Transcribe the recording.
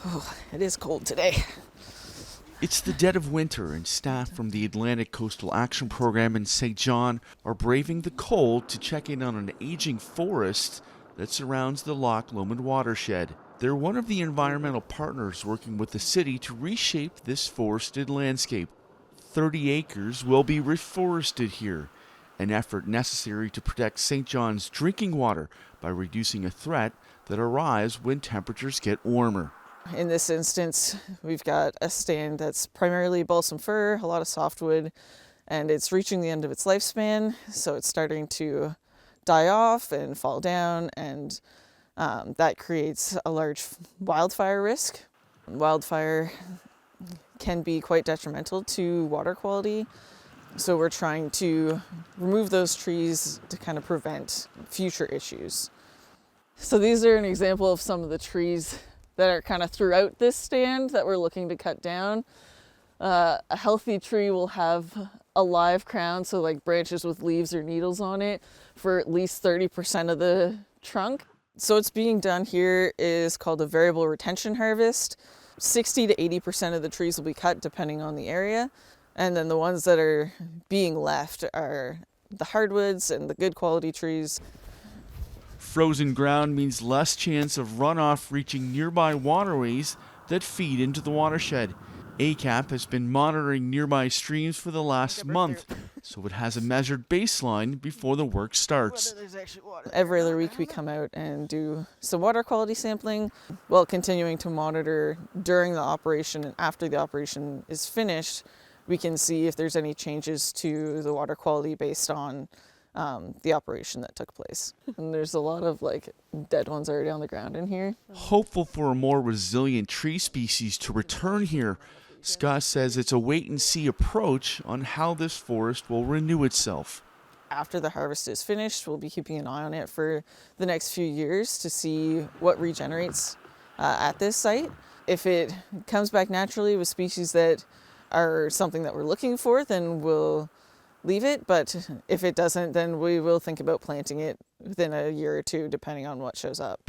Oh, it is cold today. It's the dead of winter, and staff from the Atlantic Coastal Action Program in St. John are braving the cold to check in on an aging forest that surrounds the Loch Lomond watershed. They're one of the environmental partners working with the city to reshape this forested landscape. 30 acres will be reforested here, an effort necessary to protect St. John's drinking water by reducing a threat that arrives when temperatures get warmer. In this instance, we've got a stand that's primarily balsam fir, a lot of softwood, and it's reaching the end of its lifespan, so it's starting to die off and fall down, and that creates a large wildfire risk. Wildfire can be quite detrimental to water quality, so we're trying to remove those trees to kind of prevent future issues. So these are an example of some of the trees that are kind of throughout this stand that we're looking to cut down. A healthy tree will have a live crown, so like branches with leaves or needles on it, for at least 30% of the trunk. So what's being done here is called a variable retention harvest. 60 to 80% of the trees will be cut depending on the area. And then the ones that are being left are the hardwoods and the good quality trees. Frozen ground means less chance of runoff reaching nearby waterways that feed into the watershed. ACAP has been monitoring nearby streams for the last month, so it has a measured baseline before the work starts. Every other week we come out and do some water quality sampling while continuing to monitor during the operation, and after the operation is finished, we can see if there's any changes to the water quality based on the operation that took place. And there's a lot of dead ones already on the ground in here. Hopeful for a more resilient tree species to return here, Scott says it's a wait-and-see approach on how this forest will renew itself. After the harvest is finished, we'll be keeping an eye on it for the next few years to see what regenerates at this site. If it comes back naturally with species that are something that we're looking for, then we'll leave it. But if it doesn't, then we will think about planting it within a year or two, depending on what shows up.